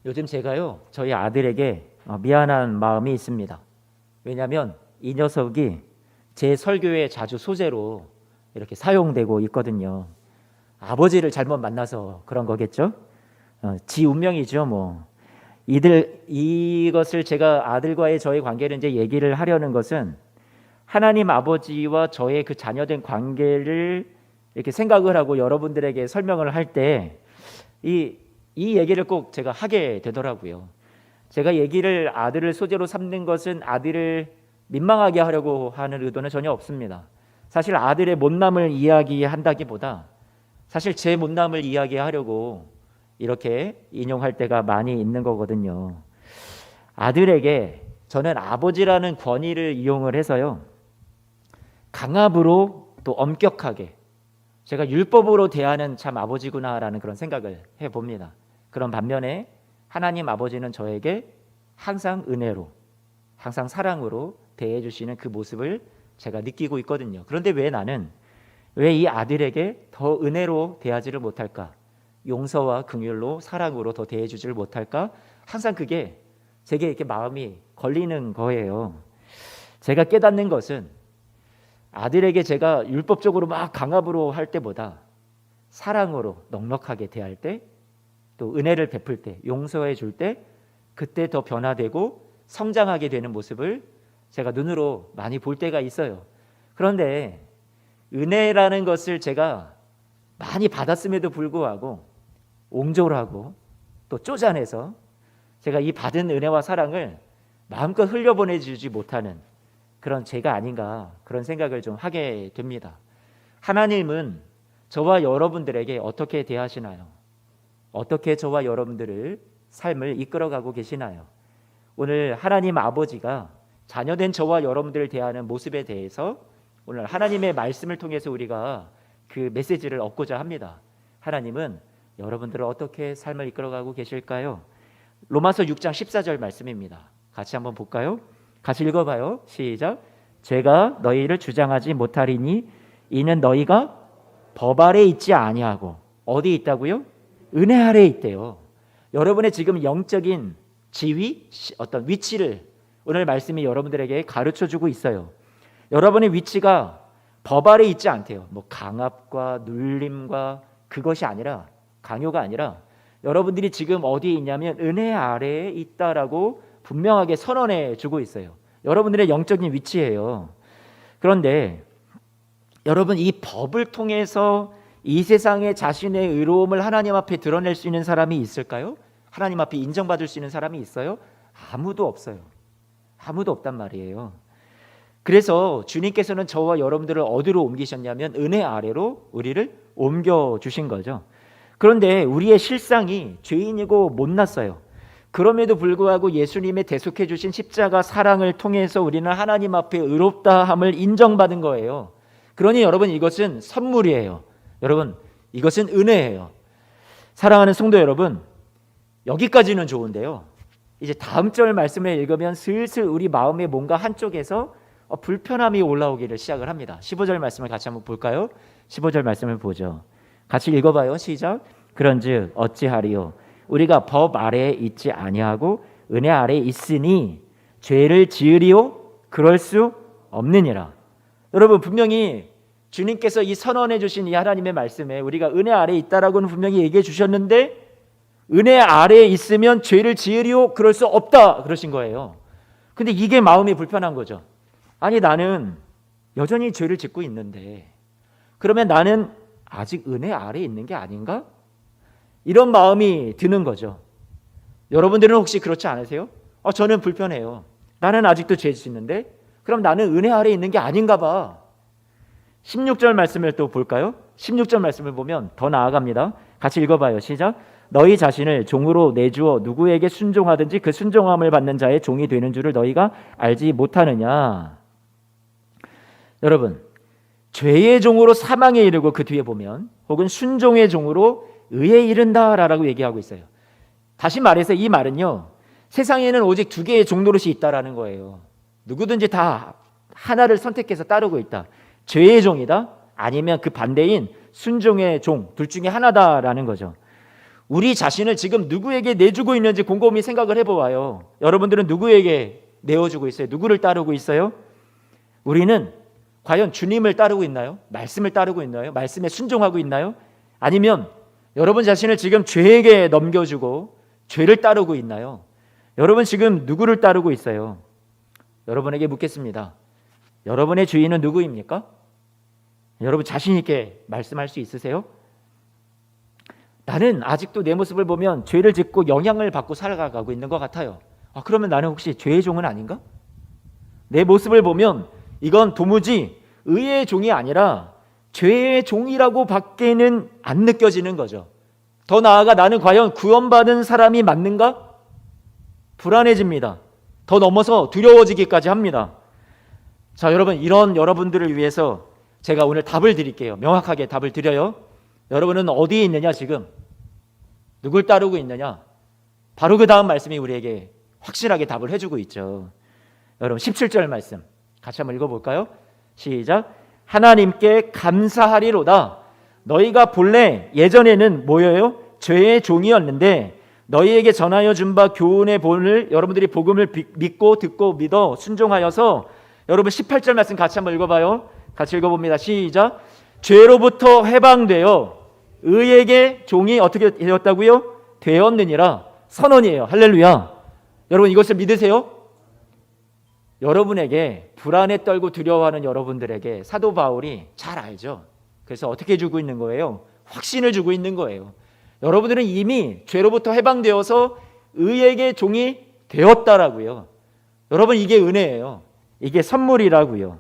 요즘 제가요, 저희 아들에게 미안한 마음이 있습니다. 왜냐하면 이 녀석이 제 설교에 자주 소재로 이렇게 사용되고 있거든요. 아버지를 잘못 만나서 그런 거겠죠? 지 운명이죠, 뭐. 이것을 제가 아들과의 저의 관계를 이제 얘기를 하려는 것은 하나님 아버지와 저의 그 자녀된 관계를 이렇게 생각을 하고 여러분들에게 설명을 할 때 이 얘기를 꼭 제가 하게 되더라고요. 제가 얘기를 아들을 소재로 삼는 것은 아들을 민망하게 하려고 하는 의도는 전혀 없습니다. 사실 아들의 못남을 이야기한다기보다 사실 제 못남을 이야기하려고 이렇게 인용할 때가 많이 있는 거거든요. 아들에게 저는 아버지라는 권위를 이용을 해서요, 강압으로 또 엄격하게 제가 율법으로 대하는 참 아버지구나라는 그런 생각을 해봅니다. 그런 반면에 하나님 아버지는 저에게 항상 은혜로, 항상 사랑으로 대해 주시는 그 모습을 제가 느끼고 있거든요. 그런데 왜 나는 왜 이 아들에게 더 은혜로 대하지를 못할까? 용서와 긍휼로 사랑으로 더 대해 주지를 못할까? 항상 그게 제게 이렇게 마음이 걸리는 거예요. 제가 깨닫는 것은 아들에게 제가 율법적으로 막 강압으로 할 때보다 사랑으로 넉넉하게 대할 때, 또 은혜를 베풀 때, 용서해 줄 때, 그때 더 변화되고 성장하게 되는 모습을 제가 눈으로 많이 볼 때가 있어요. 그런데 은혜라는 것을 제가 많이 받았음에도 불구하고 옹졸하고 또 쪼잔해서 제가 이 받은 은혜와 사랑을 마음껏 흘려보내주지 못하는 그런 제가 아닌가, 그런 생각을 좀 하게 됩니다. 하나님은 저와 여러분들에게 어떻게 대하시나요? 어떻게 저와 여러분들을 삶을 이끌어가고 계시나요? 오늘 하나님 아버지가 자녀된 저와 여러분들을 대하는 모습에 대해서 오늘 하나님의 말씀을 통해서 우리가 그 메시지를 얻고자 합니다. 하나님은 여러분들을 어떻게 삶을 이끌어가고 계실까요? 로마서 6장 14절 말씀입니다. 같이 한번 볼까요? 같이 읽어봐요. 시작. 제가 너희를 주장하지 못하리니 이는 너희가 법 아래 있지 아니하고 어디 있다고요? 은혜 아래 있대요. 여러분의 지금 영적인 지위, 어떤 위치를 오늘 말씀이 여러분들에게 가르쳐주고 있어요. 여러분의 위치가 법 아래 있지 않대요. 뭐 강압과 눌림과 그것이 아니라, 강요가 아니라 여러분들이 지금 어디에 있냐면 은혜 아래에 있다라고 분명하게 선언해 주고 있어요. 여러분들의 영적인 위치예요. 그런데 여러분, 이 법을 통해서 이 세상에 자신의 의로움을 하나님 앞에 드러낼 수 있는 사람이 있을까요? 하나님 앞에 인정받을 수 있는 사람이 있어요? 아무도 없어요. 아무도 없단 말이에요. 그래서 주님께서는 저와 여러분들을 어디로 옮기셨냐면 은혜 아래로 우리를 옮겨주신 거죠. 그런데 우리의 실상이 죄인이고 못났어요. 그럼에도 불구하고 예수님의 대속해 주신 십자가 사랑을 통해서 우리는 하나님 앞에 의롭다함을 인정받은 거예요. 그러니 여러분, 이것은 선물이에요. 여러분, 이것은 은혜예요. 사랑하는 성도 여러분, 여기까지는 좋은데요, 이제 다음 절 말씀을 읽으면 슬슬 우리 마음의 뭔가 한쪽에서 불편함이 올라오기를 시작을 합니다. 15절 말씀을 같이 한번 볼까요? 15절 말씀을 보죠. 같이 읽어봐요. 시작. 그런즉 어찌하리요? 우리가 법 아래에 있지 아니하고 은혜 아래에 있으니 죄를 지으리요? 그럴 수 없느니라. 여러분, 분명히 주님께서 이 선언해 주신 이 하나님의 말씀에 우리가 은혜 아래에 있다라고는 분명히 얘기해 주셨는데, 은혜 아래에 있으면 죄를 지으리요? 그럴 수 없다 그러신 거예요. 근데 이게 마음이 불편한 거죠. 아니, 나는 여전히 죄를 짓고 있는데 그러면 나는 아직 은혜 아래에 있는 게 아닌가? 이런 마음이 드는 거죠. 여러분들은 혹시 그렇지 않으세요? 저는 불편해요. 나는 아직도 죄 짓는데 그럼 나는 은혜 아래에 있는 게 아닌가 봐. 16절 말씀을 또 볼까요? 16절 말씀을 보면 더 나아갑니다. 같이 읽어봐요. 시작. 너희 자신을 종으로 내주어 누구에게 순종하든지 그 순종함을 받는 자의 종이 되는 줄을 너희가 알지 못하느냐. 여러분, 죄의 종으로 사망에 이르고 그 뒤에 보면 혹은 순종의 종으로 의에 이른다라고 얘기하고 있어요. 다시 말해서 이 말은요, 세상에는 오직 두 개의 종노릇이 있다라는 거예요. 누구든지 다 하나를 선택해서 따르고 있다. 죄의 종이다, 아니면 그 반대인 순종의 종, 둘 중에 하나다라는 거죠. 우리 자신을 지금 누구에게 내주고 있는지 곰곰이 생각을 해보아요. 여러분들은 누구에게 내어주고 있어요? 누구를 따르고 있어요? 우리는 과연 주님을 따르고 있나요? 말씀을 따르고 있나요? 말씀에 순종하고 있나요? 아니면 여러분 자신을 지금 죄에게 넘겨주고 죄를 따르고 있나요? 여러분 지금 누구를 따르고 있어요? 여러분에게 묻겠습니다. 여러분의 주인은 누구입니까? 여러분 자신 있게 말씀할 수 있으세요? 나는 아직도 내 모습을 보면 죄를 짓고 영향을 받고 살아가고 있는 것 같아요. 그러면 나는 혹시 죄의 종은 아닌가? 내 모습을 보면 이건 도무지 의의 종이 아니라 죄의 종이라고 밖에는 안 느껴지는 거죠. 더 나아가 나는 과연 구원받은 사람이 맞는가? 불안해집니다. 더 넘어서 두려워지기까지 합니다. 자, 여러분, 이런 여러분들을 위해서 제가 오늘 답을 드릴게요. 명확하게 답을 드려요. 여러분은 어디에 있느냐 지금? 누굴 따르고 있느냐? 바로 그 다음 말씀이 우리에게 확실하게 답을 해주고 있죠. 여러분 17절 말씀 같이 한번 읽어볼까요? 시작. 하나님께 감사하리로다. 너희가 본래 예전에는 뭐예요? 죄의 종이었는데 너희에게 전하여 준 바 교훈의 본을 여러분들이 복음을 믿고 듣고 믿어 순종하여서 여러분 18절 말씀 같이 한번 읽어봐요. 같이 읽어봅니다. 시작. 죄로부터 해방되어 의에게 종이 어떻게 되었다고요? 되었느니라. 선언이에요. 할렐루야. 여러분 이것을 믿으세요? 여러분에게 불안에 떨고 두려워하는 여러분들에게 사도 바울이 잘 알죠. 그래서 어떻게 주고 있는 거예요? 확신을 주고 있는 거예요. 여러분들은 이미 죄로부터 해방되어서 의에게 종이 되었다라고요. 여러분 이게 은혜예요. 이게 선물이라고요.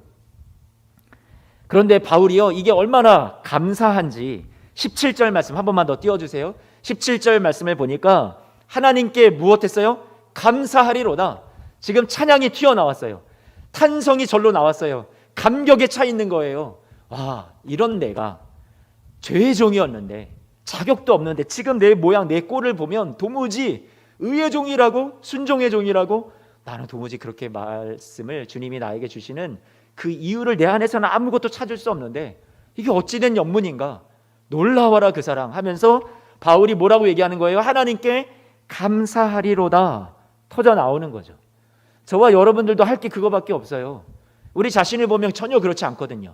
그런데 바울이요, 이게 얼마나 감사한지 17절 말씀 한 번만 더 띄워주세요. 17절 말씀을 보니까 하나님께 무엇했어요? 감사하리로다. 지금 찬양이 튀어나왔어요. 탄성이 절로 나왔어요. 감격에 차 있는 거예요. 와, 이런 내가 죄의 종이었는데 자격도 없는데 지금 내 모양 내 꼴을 보면 도무지 의의 종이라고 순종의 종이라고 나는 도무지 그렇게 말씀을 주님이 나에게 주시는 그 이유를 내 안에서는 아무것도 찾을 수 없는데 이게 어찌된 연문인가? 놀라워라 그 사랑 하면서 바울이 뭐라고 얘기하는 거예요? 하나님께 감사하리로다 터져 나오는 거죠. 저와 여러분들도 할 게 그거밖에 없어요. 우리 자신을 보면 전혀 그렇지 않거든요.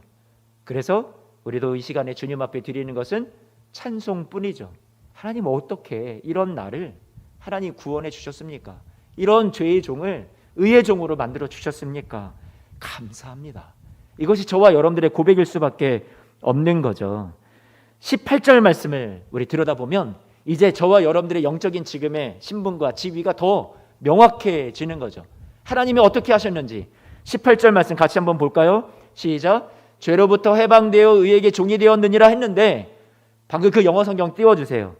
그래서 우리도 이 시간에 주님 앞에 드리는 것은 찬송뿐이죠. 하나님 어떻게 이런 나를 하나님 구원해 주셨습니까? 이런 죄의 종을 의의 종으로 만들어 주셨습니까? 감사합니다. 이것이 저와 여러분들의 고백일 수밖에 없는 거죠. 18절 말씀을 우리 들여다보면 이제 저와 여러분들의 영적인 지금의 신분과 지위가 더 명확해지는 거죠. 하나님이 어떻게 하셨는지 18절 말씀 같이 한번 볼까요? 시작. 죄로부터 해방되어 의에게 종이 되었느니라 했는데 방금 그 영어 성경 띄워주세요.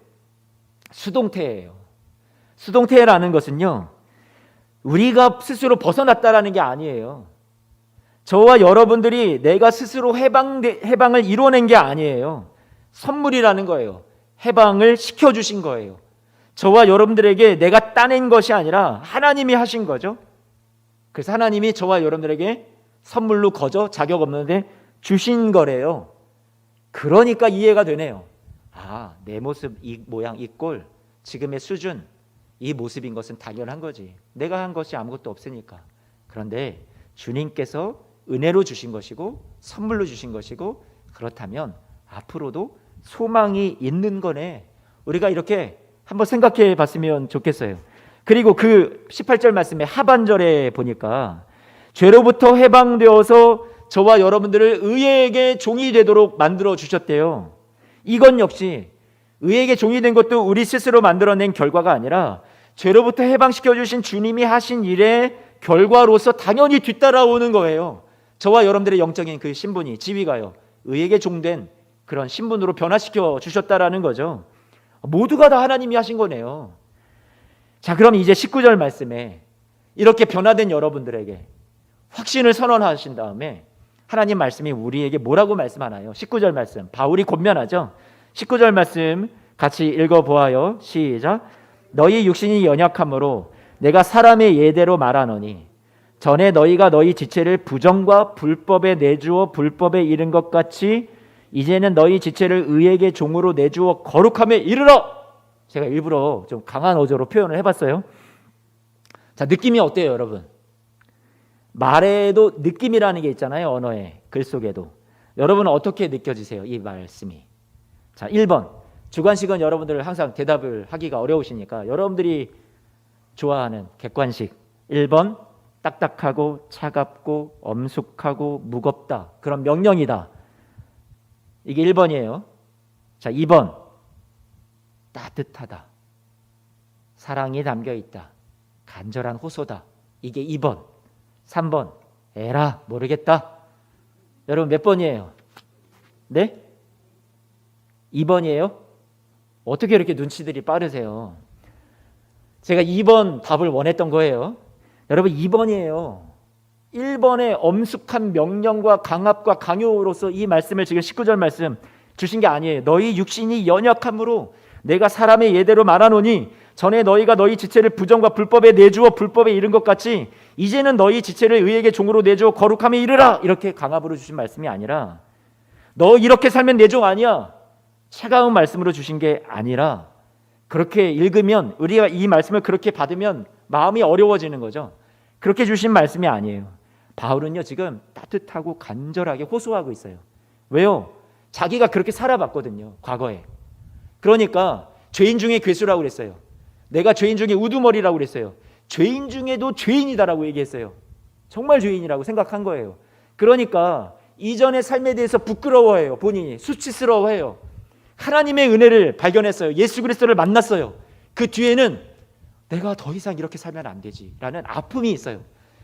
수동태예요. 수동태라는 것은요, 우리가 스스로 벗어났다라는 게 아니에요. 저와 여러분들이 내가 스스로 해방을 이뤄낸 게 아니에요. 선물이라는 거예요. 해방을 시켜주신 거예요. 저와 여러분들에게 내가 따낸 것이 아니라 하나님이 하신 거죠. 그래서 하나님이 저와 여러분들에게 선물로 거저 자격 없는데 주신 거래요. 그러니까 이해가 되네요. 내 모습, 이 모양, 이 꼴, 지금의 수준, 이 모습인 것은 당연한 거지. 내가 한 것이 아무것도 없으니까. 그런데 주님께서 은혜로 주신 것이고 선물로 주신 것이고 그렇다면 앞으로도 소망이 있는 거네. 우리가 이렇게 한번 생각해 봤으면 좋겠어요. 그리고 그 18절 말씀의 하반절에 보니까 죄로부터 해방되어서 저와 여러분들을 의에게 종이 되도록 만들어 주셨대요. 이건 역시 의에게 종이 된 것도 우리 스스로 만들어낸 결과가 아니라 죄로부터 해방시켜 주신 주님이 하신 일의 결과로서 당연히 뒤따라오는 거예요. 저와 여러분들의 영적인 그 신분이, 지위가요, 의에게 종된 그런 신분으로 변화시켜 주셨다라는 거죠. 모두가 다 하나님이 하신 거네요. 자, 그럼 이제 19절 말씀에 이렇게 변화된 여러분들에게 확신을 선언하신 다음에 하나님 말씀이 우리에게 뭐라고 말씀하나요? 19절 말씀, 바울이 권면하죠. 19절 말씀 같이 읽어보아요. 시작. 너희 육신이 연약함으로 내가 사람의 예대로 말하노니 전에 너희가 너희 지체를 부정과 불법에 내주어 불법에 이른 것 같이 이제는 너희 지체를 의에게 종으로 내주어 거룩함에 이르러. 제가 일부러 좀 강한 어조로 표현을 해봤어요. 자, 느낌이 어때요, 여러분? 말에도 느낌이라는 게 있잖아요. 언어에, 글 속에도. 여러분은 어떻게 느껴지세요? 이 말씀이. 자, 1번. 주관식은 여러분들 항상 대답을 하기가 어려우시니까 여러분들이 좋아하는 객관식. 1번. 딱딱하고 차갑고 엄숙하고 무겁다. 그런 명령이다. 이게 1번이에요. 자, 2번. 따뜻하다. 사랑이 담겨 있다. 간절한 호소다. 이게 2번. 3번. 에라 모르겠다. 여러분 몇 번이에요? 네? 2번이에요? 어떻게 이렇게 눈치들이 빠르세요? 제가 2번 답을 원했던 거예요. 여러분 2번이에요. 1번의 엄숙한 명령과 강압과 강요로서 이 말씀을 지금 19절 말씀 주신 게 아니에요. 너희 육신이 연약함으로 내가 사람의 예대로 말하노니 전에 너희가 너희 지체를 부정과 불법에 내주어 불법에 이른 것 같이 이제는 너희 지체를 의에게 종으로 내주어 거룩함에 이르라. 이렇게 강압으로 주신 말씀이 아니라 너 이렇게 살면 내 종 아니야. 차가운 말씀으로 주신 게 아니라 그렇게 읽으면 우리가 이 말씀을 그렇게 받으면 마음이 어려워지는 거죠. 그렇게 주신 말씀이 아니에요. 바울은요 지금 따뜻하고 간절하게 호소하고 있어요. 왜요? 자기가 그렇게 살아봤거든요. 과거에. 그러니까 죄인 중에 괴수라고 그랬어요. 내가 죄인 중에 우두머리라고 그랬어요. 죄인 중에도 죄인이다라고 얘기했어요. 정말 죄인이라고 생각한 거예요. 그러니까 이전의 삶에 대해서 부끄러워해요. 본인이 수치스러워해요. 하나님의 은혜를 발견했어요. 예수 그리스도를 만났어요. 그 뒤에는 내가 더 이상 이렇게 살면 안 되지라는 아픔이 있어요.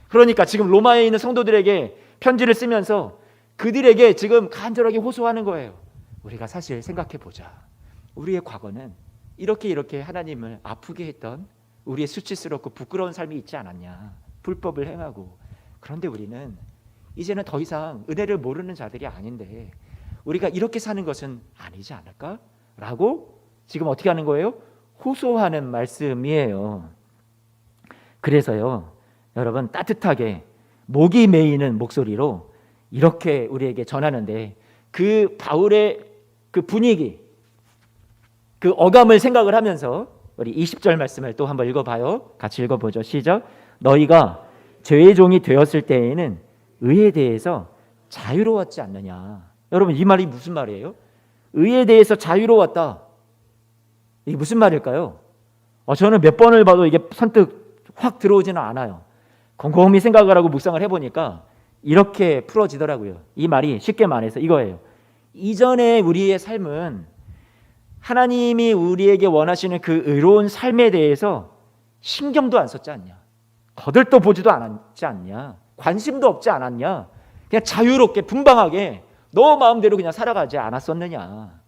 그러니까 지금 로마에 있는 성도들에게 편지를 쓰면서 그들에게 지금 간절하게 호소하는 거예요. 우리가 사실 생각해 보자. 우리의 과거는 이렇게 하나님을 아프게 했던 우리의 수치스럽고 부끄러운 삶이 있지 않았냐. 불법을 행하고. 그런데 우리는 이제는 더 이상 은혜를 모르는 자들이 아닌데 우리가 이렇게 사는 것은 아니지 않을까? 라고 지금 어떻게 하는 거예요? 호소하는 말씀이에요. 그래서요 여러분 따뜻하게 목이 메이는 목소리로 이렇게 우리에게 전하는데 그 바울의 그 분위기 그 어감을 생각을 하면서 우리 20절 말씀을 또 한번 읽어봐요. 같이 읽어보죠. 시작. 너희가 죄의 종이 되었을 때에는 의에 대해서 자유로웠지 않느냐. 여러분 이 말이 무슨 말이에요? 의에 대해서 자유로웠다. 이게 무슨 말일까요? 저는 몇 번을 봐도 이게 선뜻 확 들어오지는 않아요. 곰곰이 생각을 하고 묵상을 해보니까 이렇게 풀어지더라고요. 이 말이 쉽게 말해서 이거예요. 이전에 우리의 삶은 하나님이 우리에게 원하시는 그 의로운 삶에 대해서 신경도 안 썼지 않냐. 거들떠 보지도 않았지 않냐. 관심도 없지 않았냐. 그냥 자유롭게 분방하게 너 마음대로 그냥 살아가지 않았었느냐.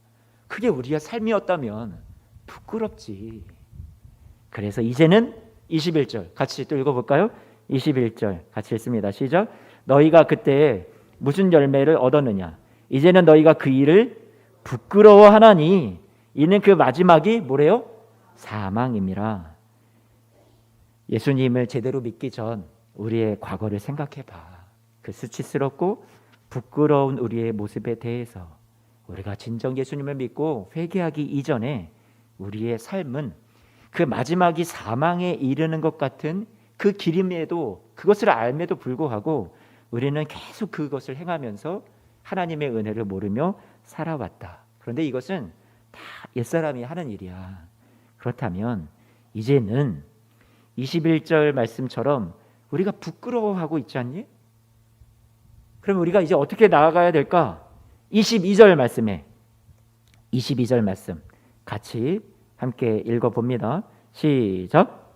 그게 우리의 삶이었다면 부끄럽지. 그래서 이제는 21절 같이 또 읽어볼까요? 21절 같이 읽습니다. 시작. 너희가 그때 무슨 열매를 얻었느냐. 이제는 너희가 그 일을 부끄러워하나니 이는 그 마지막이 뭐래요? 사망임이라. 예수님을 제대로 믿기 전 우리의 과거를 생각해봐. 그 수치스럽고 부끄러운 우리의 모습에 대해서 우리가 진정 예수님을 믿고 회개하기 이전에 우리의 삶은 그 마지막이 사망에 이르는 것 같은 그 길임에도 그것을 알매도 불구하고 우리는 계속 그것을 행하면서 하나님의 은혜를 모르며 살아왔다. 그런데 이것은 다 옛사람이 하는 일이야. 그렇다면 이제는 21절 말씀처럼 우리가 부끄러워하고 있지 않니? 그럼 우리가 이제 어떻게 나아가야 될까? 22절 말씀에 22절 말씀 같이 함께 읽어봅니다. 시작.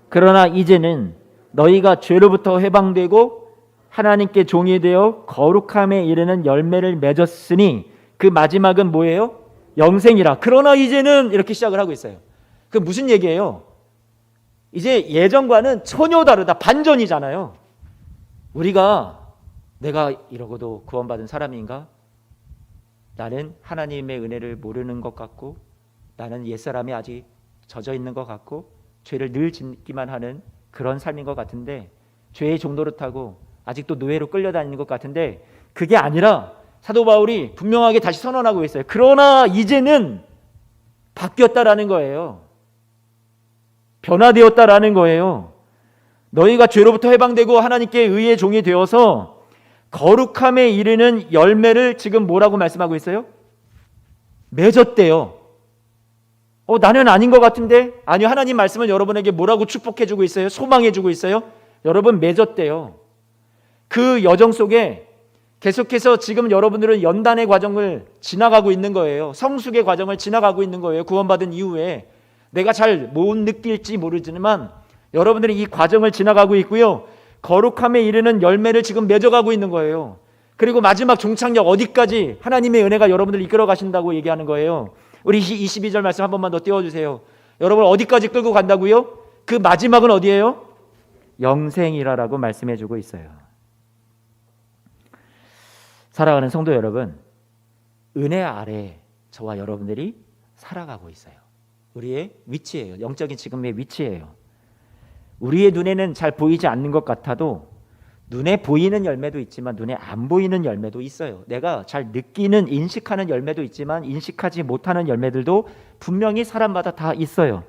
그러나 이제는 너희가 죄로부터 해방되고 하나님께 종이 되어 거룩함에 이르는 열매를 맺었으니 그 마지막은 뭐예요? 영생이라. 그러나 이제는 이렇게 시작을 하고 있어요. 그 무슨 얘기예요? 이제 예전과는 전혀 다르다. 반전이잖아요. 우리가 내가 이러고도 구원받은 사람인가? 나는 하나님의 은혜를 모르는 것 같고 나는 옛사람이 아직 젖어 있는 것 같고 죄를 늘 짓기만 하는 그런 삶인 것 같은데 죄의 종노릇하고 아직도 노예로 끌려다니는 것 같은데 그게 아니라 사도 바울이 분명하게 다시 선언하고 있어요. 그러나 이제는 바뀌었다라는 거예요. 변화되었다라는 거예요. 너희가 죄로부터 해방되고 하나님께 의의 종이 되어서 거룩함에 이르는 열매를 지금 뭐라고 말씀하고 있어요? 맺었대요. 나는 아닌 것 같은데? 아니요, 하나님 말씀은 여러분에게 뭐라고 축복해주고 있어요? 소망해주고 있어요? 여러분 맺었대요. 그 여정 속에 계속해서 지금 여러분들은 연단의 과정을 지나가고 있는 거예요. 성숙의 과정을 지나가고 있는 거예요. 구원받은 이후에 내가 잘 못 느낄지 모르지만 여러분들이 이 과정을 지나가고 있고요. 거룩함에 이르는 열매를 지금 맺어가고 있는 거예요. 그리고 마지막 종착역 어디까지 하나님의 은혜가 여러분들을 이끌어 가신다고 얘기하는 거예요. 우리 22절 말씀 한 번만 더 띄워주세요. 여러분 어디까지 끌고 간다고요? 그 마지막은 어디예요? 영생이라고 말씀해주고 있어요. 사랑하는 성도 여러분, 은혜 아래 저와 여러분들이 살아가고 있어요. 우리의 위치예요. 영적인 지금의 위치예요. 우리의 눈에는 잘 보이지 않는 것 같아도 눈에 보이는 열매도 있지만 눈에 안 보이는 열매도 있어요. 내가 잘 느끼는, 인식하는 열매도 있지만 인식하지 못하는 열매들도 분명히 사람마다 다 있어요.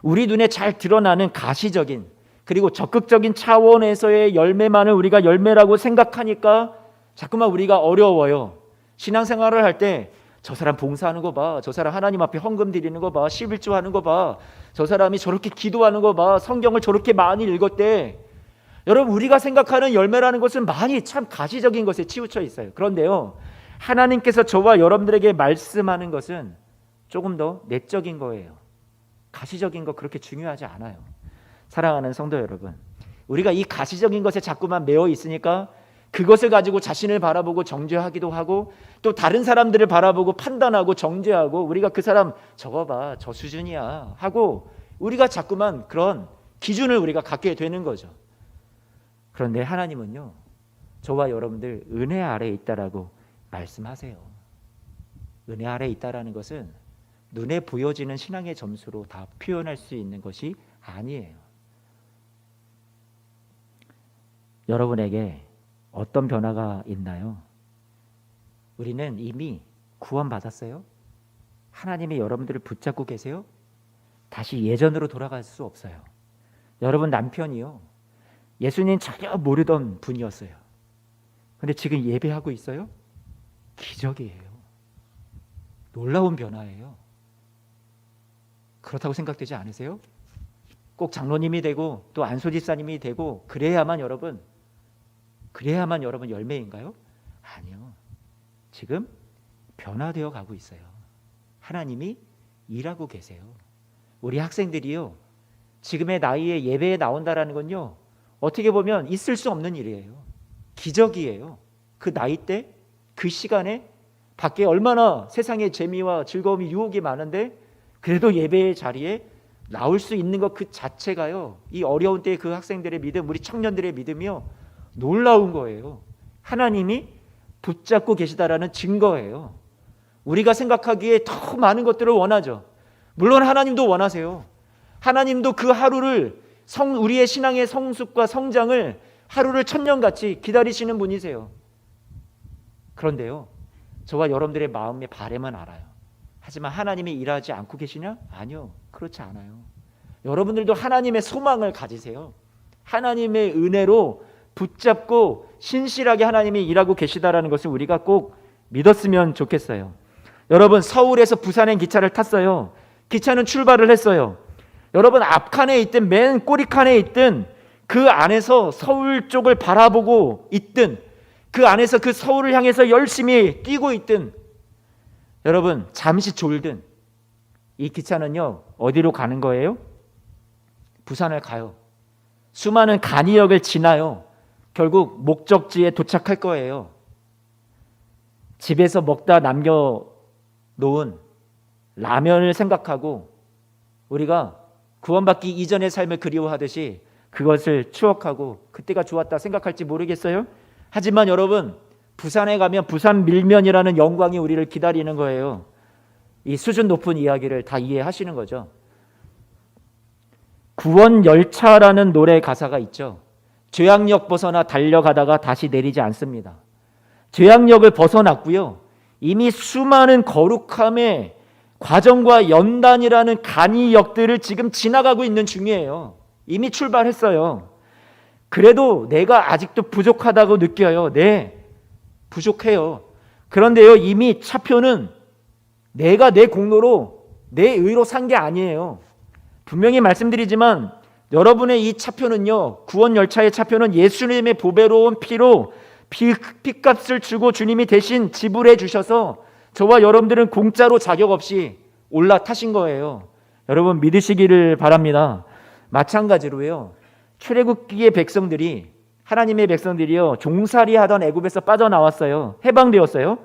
우리 눈에 잘 드러나는 가시적인 그리고 적극적인 차원에서의 열매만을 우리가 열매라고 생각하니까 자꾸만 우리가 어려워요. 신앙생활을 할 때 저 사람 봉사하는 거 봐, 저 사람 하나님 앞에 헌금 드리는 거 봐, 11조 하는 거 봐, 저 사람이 저렇게 기도하는 거 봐, 성경을 저렇게 많이 읽었대. 여러분 우리가 생각하는 열매라는 것은 많이 참 가시적인 것에 치우쳐 있어요. 그런데요, 하나님께서 저와 여러분들에게 말씀하는 것은 조금 더 내적인 거예요. 가시적인 거 그렇게 중요하지 않아요. 사랑하는 성도 여러분, 우리가 이 가시적인 것에 자꾸만 매여 있으니까 그것을 가지고 자신을 바라보고 정죄하기도 하고 또 다른 사람들을 바라보고 판단하고 정죄하고 우리가 그 사람 저거 봐, 저 수준이야 하고 우리가 자꾸만 그런 기준을 우리가 갖게 되는 거죠. 그런데 하나님은요, 저와 여러분들 은혜 아래에 있다라고 말씀하세요. 은혜 아래에 있다라는 것은 눈에 보여지는 신앙의 점수로 다 표현할 수 있는 것이 아니에요. 여러분에게 어떤 변화가 있나요? 우리는 이미 구원받았어요? 하나님이 여러분들을 붙잡고 계세요? 다시 예전으로 돌아갈 수 없어요. 여러분 남편이요, 예수님 전혀 모르던 분이었어요. 근데 지금 예배하고 있어요? 기적이에요. 놀라운 변화예요. 그렇다고 생각되지 않으세요? 꼭 장로님이 되고 또 안소집사님이 되고 그래야만 여러분 열매인가요? 아니요. 지금 변화되어 가고 있어요. 하나님이 일하고 계세요. 우리 학생들이요, 지금의 나이에 예배에 나온다라는 건요, 어떻게 보면 있을 수 없는 일이에요. 기적이에요. 그 나이 때, 그 시간에 밖에 얼마나 세상의 재미와 즐거움이 유혹이 많은데 그래도 예배의 자리에 나올 수 있는 것 그 자체가요, 이 어려운 때의 그 학생들의 믿음, 우리 청년들의 믿음이요, 놀라운 거예요. 하나님이 붙잡고 계시다라는 증거예요. 우리가 생각하기에 더 많은 것들을 원하죠. 물론 하나님도 원하세요. 하나님도 그 하루를 우리의 신앙의 성숙과 성장을 하루를 천년같이 기다리시는 분이세요. 그런데요, 저와 여러분들의 마음의 바람은 알아요. 하지만 하나님이 일하지 않고 계시냐? 아니요, 그렇지 않아요. 여러분들도 하나님의 소망을 가지세요. 하나님의 은혜로 붙잡고 신실하게 하나님이 일하고 계시다라는 것을 우리가 꼭 믿었으면 좋겠어요. 여러분, 서울에서 부산행 기차를 탔어요. 기차는 출발을 했어요. 여러분, 앞칸에 있든 맨 꼬리칸에 있든 그 안에서 서울 쪽을 바라보고 있든 그 안에서 그 서울을 향해서 열심히 뛰고 있든 여러분, 잠시 졸든 이 기차는요, 어디로 가는 거예요? 부산을 가요. 수많은 간이역을 지나요. 결국 목적지에 도착할 거예요. 집에서 먹다 남겨놓은 라면을 생각하고 우리가 구원받기 이전의 삶을 그리워하듯이 그것을 추억하고 그때가 좋았다 생각할지 모르겠어요. 하지만 여러분, 부산에 가면 부산 밀면이라는 영광이 우리를 기다리는 거예요. 이 수준 높은 이야기를 다 이해하시는 거죠. 구원 열차라는 노래 가사가 있죠. 죄악역 벗어나 달려가다가 다시 내리지 않습니다. 죄악역을 벗어났고요, 이미 수많은 거룩함의 과정과 연단이라는 간이역들을 지금 지나가고 있는 중이에요. 이미 출발했어요. 그래도 내가 아직도 부족하다고 느껴요. 네, 부족해요. 그런데요, 이미 차표는 내가 내 공로로 내 의로 산 게 아니에요. 분명히 말씀드리지만 여러분의 이 차표는요, 구원 열차의 차표는 예수님의 보배로운 피로 피값을 주고 주님이 대신 지불해 주셔서 저와 여러분들은 공짜로 자격 없이 올라타신 거예요. 여러분 믿으시기를 바랍니다. 마찬가지로요, 출애굽기의 백성들이, 하나님의 백성들이요, 종살이 하던 애굽에서 빠져나왔어요. 해방되었어요.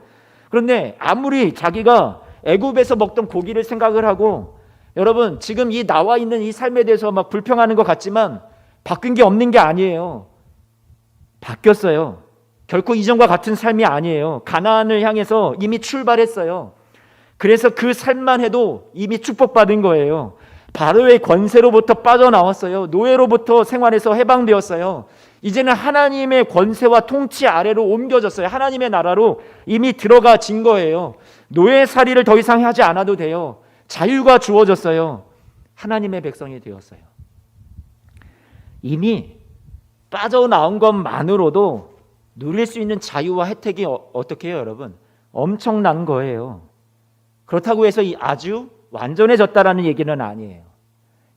그런데 아무리 자기가 애굽에서 먹던 고기를 생각을 하고, 여러분 지금 이 나와 있는 이 삶에 대해서 막 불평하는 것 같지만 바뀐 게 없는 게 아니에요. 바뀌었어요. 결코 이전과 같은 삶이 아니에요. 가나안을 향해서 이미 출발했어요. 그래서 그 삶만 해도 이미 축복받은 거예요. 바로의 권세로부터 빠져나왔어요. 노예로부터 생활에서 해방되었어요. 이제는 하나님의 권세와 통치 아래로 옮겨졌어요. 하나님의 나라로 이미 들어가진 거예요. 노예살이를 더 이상 하지 않아도 돼요. 자유가 주어졌어요. 하나님의 백성이 되었어요. 이미 빠져나온 것만으로도 누릴 수 있는 자유와 혜택이 어떻게 해요, 여러분? 엄청난 거예요. 그렇다고 해서 아주 완전해졌다라는 얘기는 아니에요.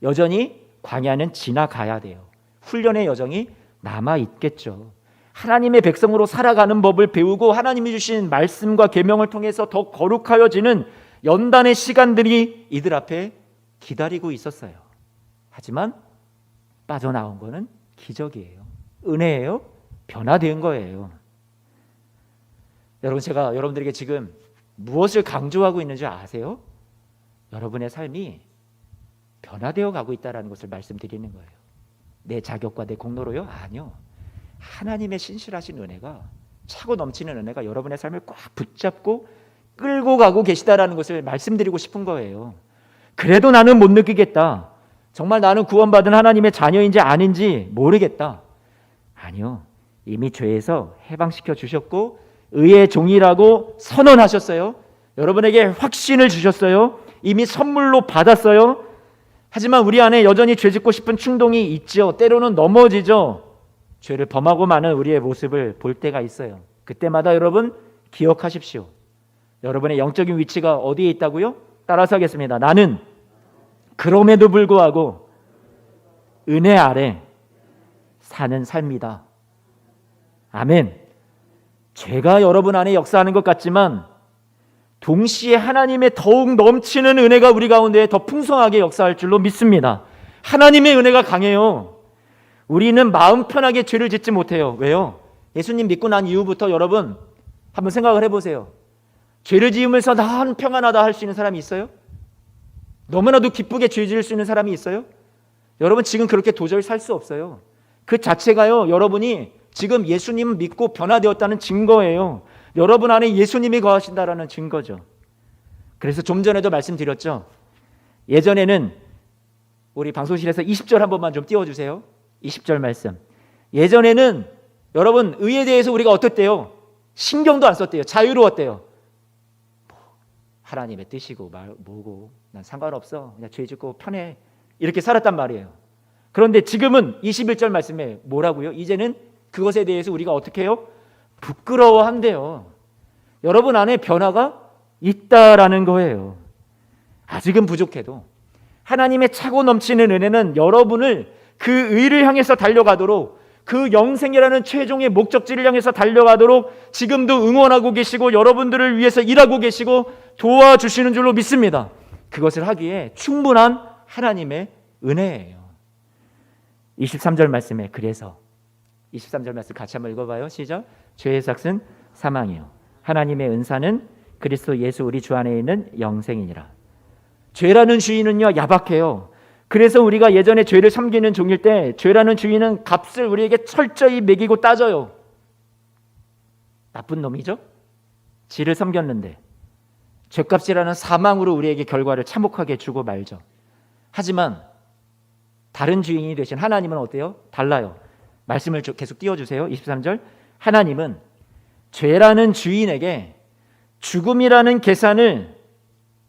여전히 광야는 지나가야 돼요. 훈련의 여정이 남아있겠죠. 하나님의 백성으로 살아가는 법을 배우고 하나님이 주신 말씀과 계명을 통해서 더 거룩하여지는 연단의 시간들이 이들 앞에 기다리고 있었어요. 하지만 빠져나온 거는 기적이에요. 은혜예요. 변화된 거예요. 여러분, 제가 여러분들에게 지금 무엇을 강조하고 있는지 아세요? 여러분의 삶이 변화되어 가고 있다는 것을 말씀드리는 거예요. 내 자격과 내 공로로요? 아니요. 하나님의 신실하신 은혜가, 차고 넘치는 은혜가 여러분의 삶을 꽉 붙잡고 끌고 가고 계시다라는 것을 말씀드리고 싶은 거예요. 그래도 나는 못 느끼겠다. 정말 나는 구원받은 하나님의 자녀인지 아닌지 모르겠다. 아니요. 이미 죄에서 해방시켜 주셨고 의의 종이라고 선언하셨어요. 여러분에게 확신을 주셨어요. 이미 선물로 받았어요. 하지만 우리 안에 여전히 죄짓고 싶은 충동이 있죠. 때로는 넘어지죠. 죄를 범하고 마는 우리의 모습을 볼 때가 있어요. 그때마다 여러분 기억하십시오. 여러분의 영적인 위치가 어디에 있다고요? 따라서 하겠습니다. 나는 그럼에도 불구하고 은혜 아래 사는 삶이다. 아멘. 죄가 여러분 안에 역사하는 것 같지만 동시에 하나님의 더욱 넘치는 은혜가 우리 가운데 더 풍성하게 역사할 줄로 믿습니다. 하나님의 은혜가 강해요. 우리는 마음 편하게 죄를 짓지 못해요. 왜요? 예수님 믿고 난 이후부터 여러분 한번 생각을 해보세요. 죄를 지으면서 난 평안하다 할 수 있는 사람이 있어요? 너무나도 기쁘게 죄 지을 수 있는 사람이 있어요? 여러분 지금 그렇게 도저히 살 수 없어요. 그 자체가요, 여러분이 지금 예수님을 믿고 변화되었다는 증거예요. 여러분 안에 예수님이 거하신다라는 증거죠. 그래서 좀 전에도 말씀드렸죠. 예전에는 우리 방송실에서 20절 한 번만 좀 띄워주세요. 20절 말씀. 예전에는 여러분 의에 대해서 우리가 어떻대요? 신경도 안 썼대요. 자유로웠대요. 하나님의 뜻이고 뭐고 난 상관없어. 그냥 죄 짓고 편해. 이렇게 살았단 말이에요. 그런데 지금은 21절 말씀에 뭐라고요? 이제는 그것에 대해서 우리가 어떻게 해요? 부끄러워한대요. 여러분 안에 변화가 있다라는 거예요. 아직은 부족해도 하나님의 차고 넘치는 은혜는 여러분을 그 의를 향해서 달려가도록, 그 영생이라는 최종의 목적지를 향해서 달려가도록 지금도 응원하고 계시고 여러분들을 위해서 일하고 계시고 도와주시는 줄로 믿습니다. 그것을 하기에 충분한 하나님의 은혜예요. 23절 말씀에 그래서 23절 말씀 같이 한번 읽어봐요. 시작. 죄의 삭은 사망이요 하나님의 은사는 그리스도 예수 우리 주 안에 있는 영생이니라. 죄라는 주인은요 야박해요. 그래서 우리가 예전에 죄를 섬기는 종일 때 죄라는 주인은 값을 우리에게 철저히 매기고 따져요. 나쁜 놈이죠. 지를 섬겼는데 죄값이라는 사망으로 우리에게 결과를 참혹하게 주고 말죠. 하지만 다른 주인이 되신 하나님은 어때요? 달라요. 말씀을 계속 띄워주세요. 23절. 하나님은 죄라는 주인에게 죽음이라는 계산을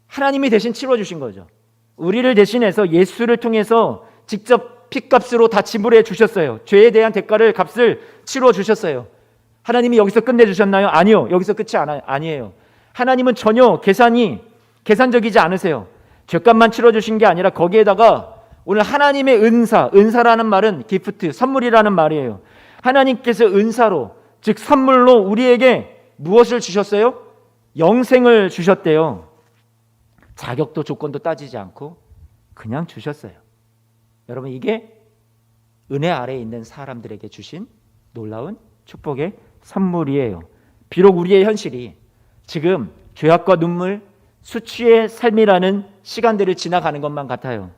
하나님이 대신 치러 주신 거죠. 우리를 대신해서 예수를 통해서 직접 핏값으로 다 지불해 주셨어요. 죄에 대한 대가를 값을 치러 주셨어요. 하나님이 여기서 끝내 주셨나요? 아니요. 여기서 끝이 아니에요. 하나님은 전혀 계산적이지 않으세요. 죄값만 치러 주신 게 아니라 거기에다가 오늘 하나님의 은사라는 말은 기프트, 선물이라는 말이에요. 하나님께서 은사로, 즉 선물로 우리에게 무엇을 주셨어요? 영생을 주셨대요. 자격도 조건도 따지지 않고 그냥 주셨어요. 여러분, 이게 은혜 아래에 있는 사람들에게 주신 놀라운 축복의 선물이에요. 비록 우리의 현실이 지금 죄악과 눈물, 수치의 삶이라는 시간들을 지나가는 것만 같아요.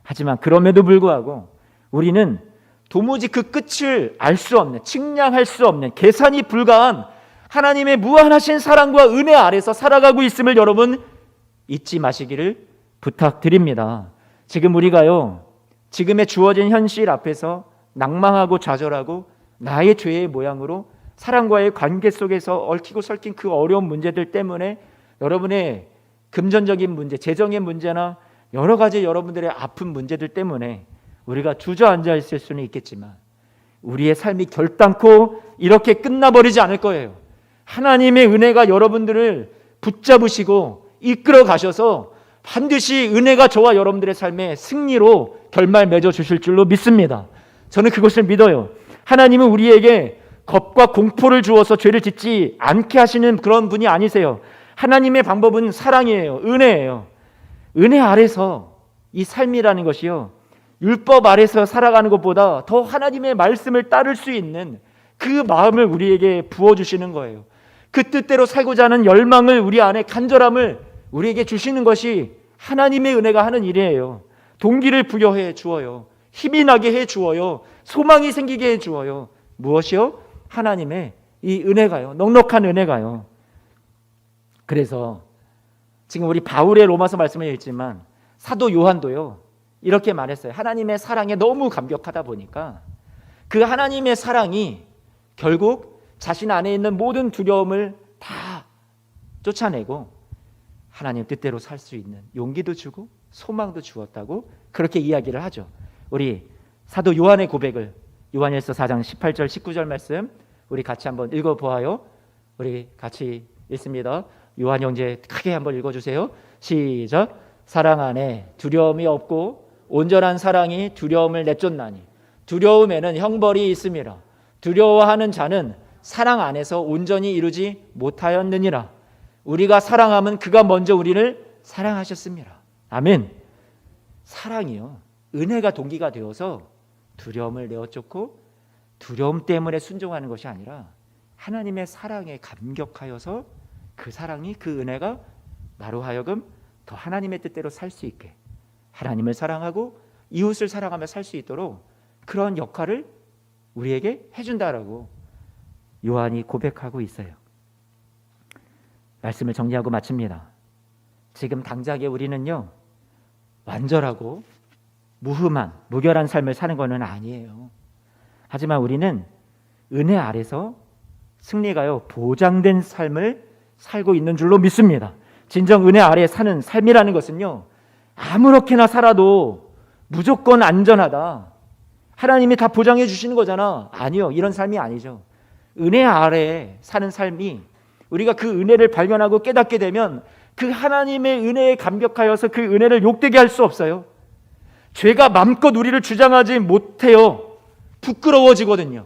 하지만 그럼에도 불구하고 우리는 도무지 그 끝을 알 수 없는, 측량할 수 없는, 계산이 불가한 하나님의 무한하신 사랑과 은혜 아래서 살아가고 있음을 여러분 잊지 마시기를 부탁드립니다. 지금 우리가요, 지금의 주어진 현실 앞에서 낭망하고 좌절하고 나의 죄의 모양으로 사랑과의 관계 속에서 얽히고 설킨 그 어려운 문제들 때문에 여러분의 금전적인 문제, 재정의 문제나 여러 가지 여러분들의 아픈 문제들 때문에 우리가 주저앉아 있을 수는 있겠지만 우리의 삶이 결단코 이렇게 끝나버리지 않을 거예요. 하나님의 은혜가 여러분들을 붙잡으시고 이끌어 가셔서 반드시 은혜가 저와 여러분들의 삶에 승리로 결말 맺어 주실 줄로 믿습니다. 저는 그것을 믿어요. 하나님은 우리에게 겁과 공포를 주어서 죄를 짓지 않게 하시는 그런 분이 아니세요. 하나님의 방법은 사랑이에요. 은혜예요. 은혜 아래서 이 삶이라는 것이요, 율법 아래서 살아가는 것보다 더 하나님의 말씀을 따를 수 있는 그 마음을 우리에게 부어주시는 거예요. 그 뜻대로 살고자 하는 열망을, 우리 안에 간절함을 우리에게 주시는 것이 하나님의 은혜가 하는 일이에요. 동기를 부여해 주어요. 힘이 나게 해 주어요. 소망이 생기게 해 주어요. 무엇이요? 하나님의 이 은혜가요. 넉넉한 은혜가요. 그래서 지금 우리 바울의 로마서 말씀을 읽지만 사도 요한도요, 이렇게 말했어요. 하나님의 사랑에 너무 감격하다 보니까 그 하나님의 사랑이 결국 자신 안에 있는 모든 두려움을 다 쫓아내고 하나님 뜻대로 살 수 있는 용기도 주고 소망도 주었다고 그렇게 이야기를 하죠. 우리 사도 요한의 고백을 요한일서 4장 18절 19절 말씀 우리 같이 한번 읽어보아요. 우리 같이 읽습니다. 요한 형제 크게 한번 읽어주세요. 시작. 사랑 안에 두려움이 없고 온전한 사랑이 두려움을 내쫓나니 두려움에는 형벌이 있음이라. 두려워하는 자는 사랑 안에서 온전히 이루지 못하였느니라. 우리가 사랑하면 그가 먼저 우리를 사랑하셨습니다. 아멘. 사랑이요, 은혜가 동기가 되어서 두려움을 내어쫓고 두려움 때문에 순종하는 것이 아니라 하나님의 사랑에 감격하여서 그 사랑이, 그 은혜가 나로 하여금 더 하나님의 뜻대로 살 수 있게, 하나님을 사랑하고 이웃을 사랑하며 살 수 있도록 그런 역할을 우리에게 해준다라고 요한이 고백하고 있어요. 말씀을 정리하고 마칩니다. 지금 당장에 우리는요, 완전하고 무흠한, 무결한 삶을 사는 것은 아니에요. 하지만 우리는 은혜 아래서 승리가요, 보장된 삶을 살고 있는 줄로 믿습니다. 진정 은혜 아래 사는 삶이라는 것은요, 아무렇게나 살아도 무조건 안전하다, 하나님이 다 보장해 주시는 거잖아. 아니요, 이런 삶이 아니죠. 은혜 아래 사는 삶이, 우리가 그 은혜를 발견하고 깨닫게 되면 그 하나님의 은혜에 감격하여서 그 은혜를 욕되게 할 수 없어요. 죄가 맘껏 우리를 주장하지 못해요. 부끄러워지거든요.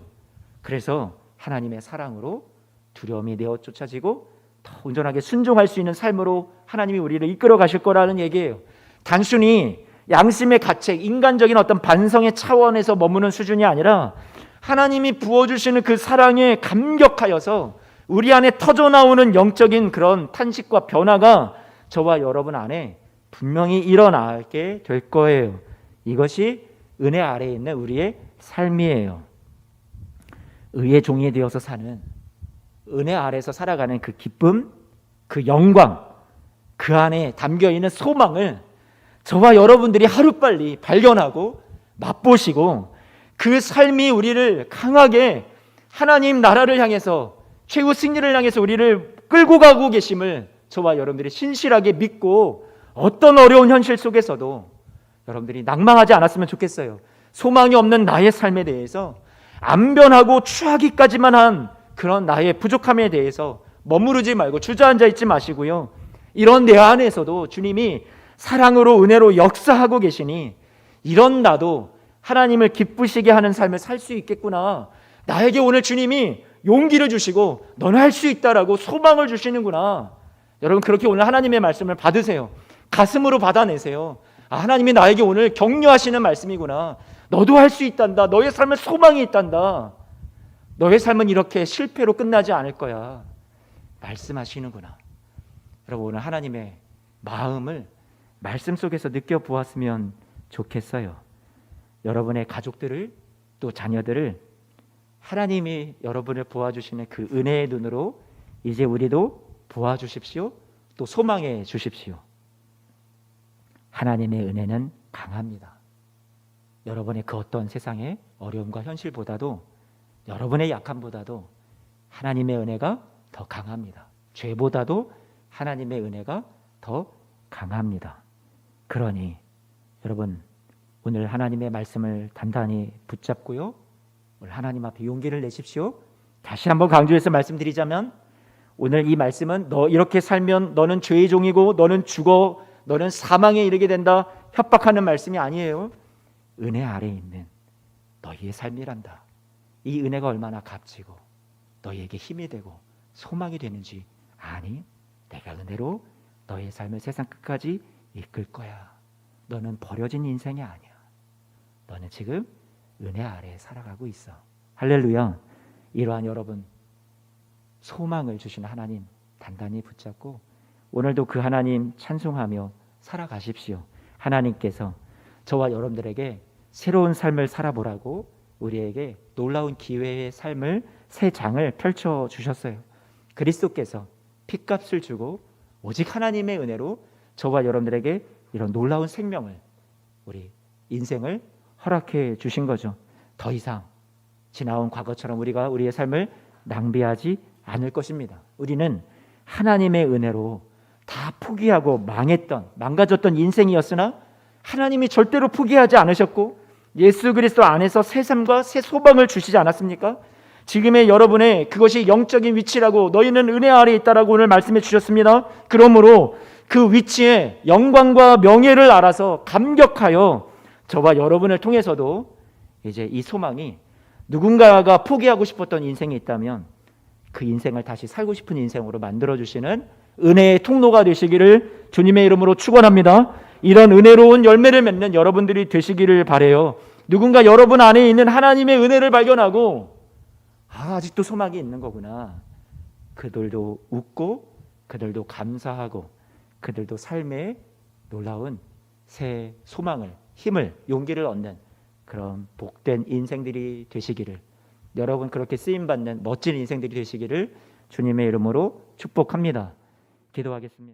그래서 하나님의 사랑으로 두려움이 내어 쫓아지고 더 온전하게 순종할 수 있는 삶으로 하나님이 우리를 이끌어 가실 거라는 얘기예요. 단순히 양심의 가책, 인간적인 어떤 반성의 차원에서 머무는 수준이 아니라 하나님이 부어주시는 그 사랑에 감격하여서 우리 안에 터져나오는 영적인 그런 탄식과 변화가 저와 여러분 안에 분명히 일어나게 될 거예요. 이것이 은혜 아래에 있는 우리의 삶이에요. 의의 종이 되어서 사는, 은혜 아래에서 살아가는 그 기쁨, 그 영광, 그 안에 담겨있는 소망을 저와 여러분들이 하루빨리 발견하고 맛보시고 그 삶이 우리를 강하게 하나님 나라를 향해서, 최후 승리를 향해서 우리를 끌고 가고 계심을 저와 여러분들이 신실하게 믿고 어떤 어려운 현실 속에서도 여러분들이 낭망하지 않았으면 좋겠어요. 소망이 없는 나의 삶에 대해서 안 변하고 취하기까지만 한 그런 나의 부족함에 대해서 머무르지 말고 주저앉아 있지 마시고요. 이런 내 안에서도 주님이 사랑으로 은혜로 역사하고 계시니 이런 나도 하나님을 기쁘시게 하는 삶을 살 수 있겠구나. 나에게 오늘 주님이 용기를 주시고 너는 할 수 있다라고 소망을 주시는구나. 여러분 그렇게 오늘 하나님의 말씀을 받으세요. 가슴으로 받아내세요. 아, 하나님이 나에게 오늘 격려하시는 말씀이구나. 너도 할 수 있단다. 너의 삶에 소망이 있단다. 너의 삶은 이렇게 실패로 끝나지 않을 거야. 말씀하시는구나. 여러분 오늘 하나님의 마음을 말씀 속에서 느껴보았으면 좋겠어요. 여러분의 가족들을 또 자녀들을 하나님이 여러분을 보아주시는 그 은혜의 눈으로 이제 우리도 보아주십시오. 또 소망해 주십시오. 하나님의 은혜는 강합니다. 여러분의 그 어떤 세상의 어려움과 현실보다도 여러분의 약함보다도 하나님의 은혜가 더 강합니다. 죄보다도 하나님의 은혜가 더 강합니다. 그러니 여러분 오늘 하나님의 말씀을 단단히 붙잡고요. 오늘 하나님 앞에 용기를 내십시오. 다시 한번 강조해서 말씀드리자면 오늘 이 말씀은 너 이렇게 살면 너는 죄의 종이고 너는 죽어 너는 사망에 이르게 된다 협박하는 말씀이 아니에요. 은혜 아래에 있는 너희의 삶이란다. 이 은혜가 얼마나 값지고 너희에게 힘이 되고 소망이 되는지 아니 내가 은혜로 너의 삶을 세상 끝까지 이끌 거야. 너는 버려진 인생이 아니야. 너는 지금 은혜 아래에 살아가고 있어. 할렐루야. 이러한 여러분 소망을 주신 하나님 단단히 붙잡고 오늘도 그 하나님 찬송하며 살아가십시오. 하나님께서 저와 여러분들에게 새로운 삶을 살아보라고 우리에게 놀라운 기회의 삶을 새 장을 펼쳐 주셨어요. 그리스도께서 핏값을 주고 오직 하나님의 은혜로 저와 여러분들에게 이런 놀라운 생명을 우리 인생을 허락해 주신 거죠. 더 이상 지나온 과거처럼 우리가 우리의 삶을 낭비하지 않을 것입니다. 우리는 하나님의 은혜로 다 포기하고 망가졌던 인생이었으나 하나님이 절대로 포기하지 않으셨고 예수 그리스도 안에서 새 삶과 새 소망을 주시지 않았습니까? 지금의 여러분의 그것이 영적인 위치라고 너희는 은혜 아래에 있다라고 오늘 말씀해 주셨습니다. 그러므로 그 위치에 영광과 명예를 알아서 감격하여 저와 여러분을 통해서도 이제 이 소망이 누군가가 포기하고 싶었던 인생이 있다면 그 인생을 다시 살고 싶은 인생으로 만들어주시는 은혜의 통로가 되시기를 주님의 이름으로 축원합니다. 이런 은혜로운 열매를 맺는 여러분들이 되시기를 바라요. 누군가 여러분 안에 있는 하나님의 은혜를 발견하고 아직도 소망이 있는 거구나. 그들도 웃고 그들도 감사하고 그들도 삶의 놀라운 새 소망을 힘을 용기를 얻는 그런 복된 인생들이 되시기를 여러분 그렇게 쓰임받는 멋진 인생들이 되시기를 주님의 이름으로 축복합니다. 기도하겠습니다.